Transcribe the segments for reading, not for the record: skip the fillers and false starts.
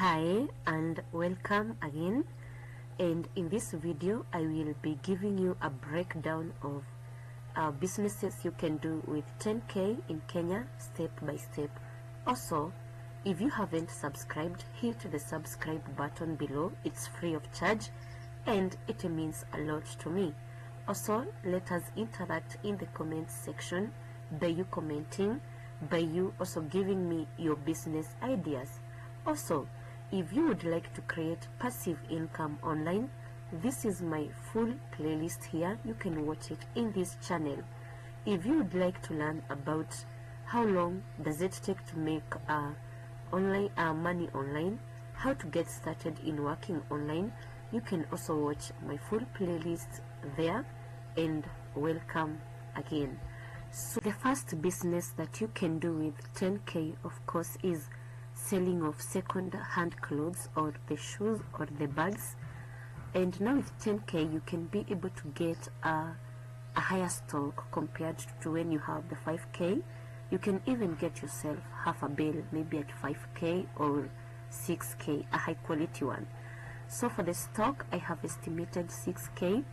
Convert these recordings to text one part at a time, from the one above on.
Hi and welcome again, and in this video I will be giving you a breakdown of businesses you can do with 10k in Kenya step by step. Also, if you haven't subscribed, hit the subscribe button below. It's free of charge and it means a lot to me. Also, let us interact in the comments section by you commenting, by you also giving me your business ideas. Also, if you would like to create passive income online, this is my full playlist here. You can watch it in this channel. If you would like to learn about how long does it take to make money online, how to get started in working online, you can also watch my full playlist there. And welcome again. So the first business that you can do with 10k, of course, is selling of second-hand clothes or the shoes or the bags. And now with 10k you can be able to get a higher stock compared to when you have the 5k. You can even get yourself half a bill, maybe at 5k or 6k, a high quality one. So for the stock I have estimated 6k.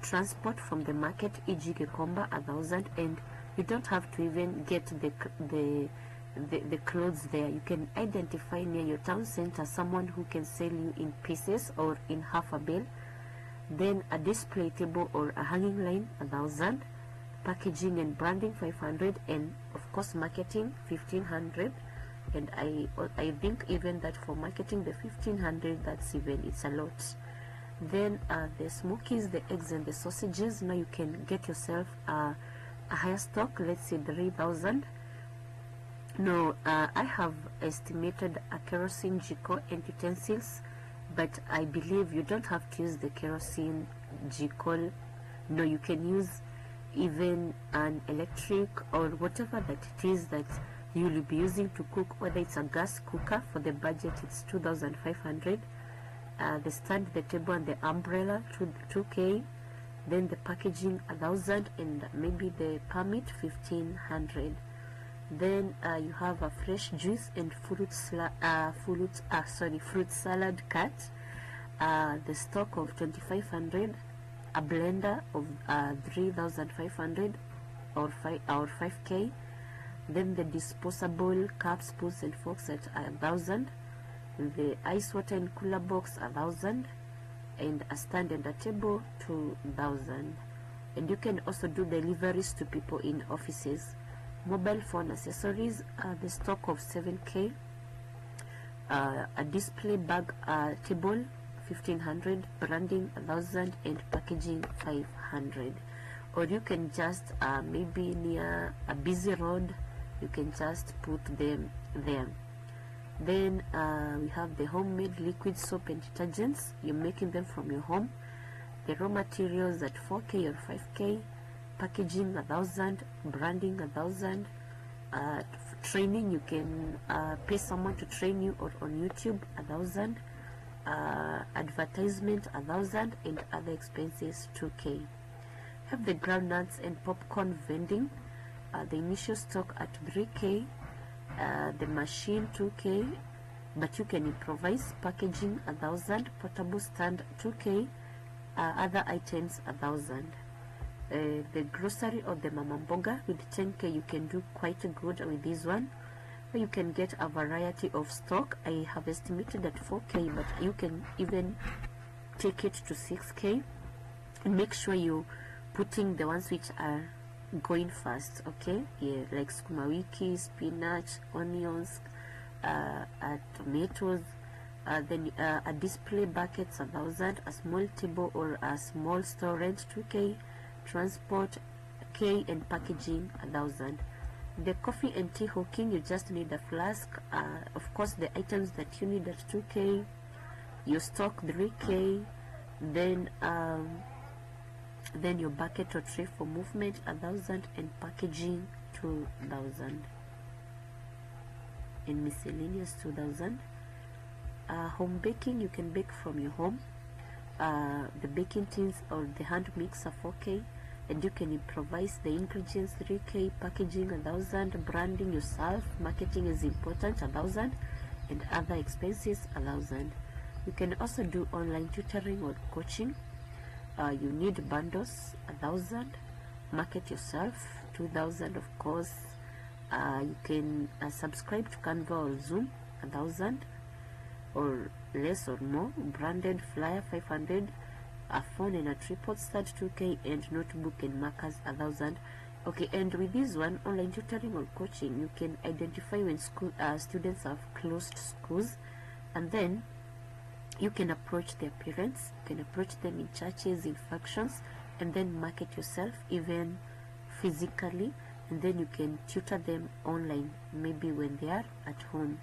Transport from the market, e.g. Gikomba, 1,000, and you don't have to even get the clothes there. You can identify near your town center someone who can sell you in pieces or in half a bill. Then a display table or a hanging line, 1,000. Packaging and branding, 500, and of course marketing, 1,500. And I think even that for marketing the 1,500, it's a lot. Then the smokies, the eggs and the sausages, now you can get yourself a higher stock, let's say 3,000. No, I have estimated a kerosene jiko and utensils, but I believe you don't have to use the kerosene jiko. No, you can use even an electric or whatever that it is that you will be using to cook, whether it's a gas cooker. For the budget it's 2,500. The stand, the table and the umbrella, 2k. Then the packaging, 1,000, and maybe the permit, 1,500. Then you have a fresh juice and fruit salad cut, the stock of 2,500, a blender of 3,500 or 5k. Then the disposable cups, spoons and forks at 1,000. The ice water and cooler box, 1,000, and a stand and a table, 2,000. And you can also do deliveries to people in offices. Mobile phone accessories, the stock of 7k. A display bag table, 1,500. Branding, 1,000, and packaging, 500. Or you can just maybe near a busy road, you can just put them there. Then we have the homemade liquid soap and detergents. You're making them from your home. The raw materials at 4k or 5k. Packaging, 1,000. Branding, 1,000. Training, you can pay someone to train you, or on YouTube, 1,000. Advertisement, 1,000, and other expenses, 2k. Have the groundnuts and popcorn vending. The initial stock at 3k. The machine, 2k, but you can improvise. Packaging, 1,000. Portable stand, 2k. Other items, 1,000. The grocery or the mama mboga, with 10k you can do quite good with this one, where you can get a variety of stock. I have estimated at 4k, but you can even take it to 6k, and make sure you putting the ones which are going fast, okay? Yeah, like sukuma wiki, spinach, onions, tomatoes. Then a display buckets, 1,000. A small table or a small storage, 2k. Transport, k, and packaging, 1,000. The coffee and tea hawking, you just need a flask. Of course the items that you need at 2k. Your stock, 3k. Then your bucket or tray for movement, 1,000, and packaging, 2,000. And miscellaneous, 2,000. Home baking, you can bake from your home. The baking tins or the hand mixer, 4k, and you can improvise the ingredients, 3k. Packaging, 1,000. Branding yourself, marketing is important, 1,000. and other expenses 1,000. You can also do online tutoring or coaching. You need bundles 1,000. Market yourself 2,000, of course. You can subscribe to Canva or Zoom 1,000 or less or more. Branded flyer 500. A phone and a tripod start 2K, and notebook and markers 1,000. Okay, and with this one, online tutoring or coaching, you can identify when students have closed schools, and then you can approach their parents, you can approach them in churches, in functions, and then market yourself even physically, and then you can tutor them online, maybe when they are at home,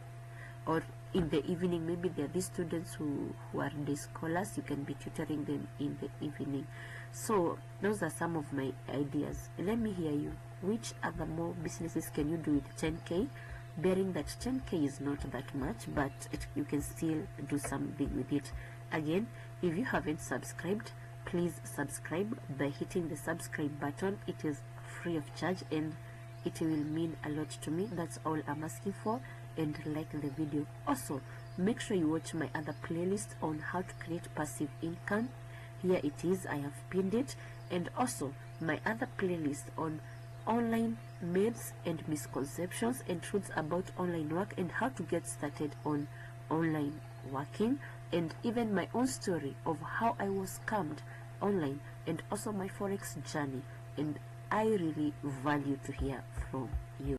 or in the evening. Maybe there are these students who are day scholars, you can be tutoring them in the evening. So those are some of my ideas. Let me hear you. Which other more businesses can you do with 10K? Bearing that 10K is not that much, but you can still do something with it. Again, if you haven't subscribed, please subscribe by hitting the subscribe button. It is free of charge and it will mean a lot to me. That's all I'm asking for. And like the video. Also, make sure you watch my other playlist on how to create passive income. Here it is, I have pinned it. And also my other playlist on online myths and misconceptions and truths about online work and how to get started on online working, and even my own story of how I was scammed online, and also my forex journey. And I really value to hear from you.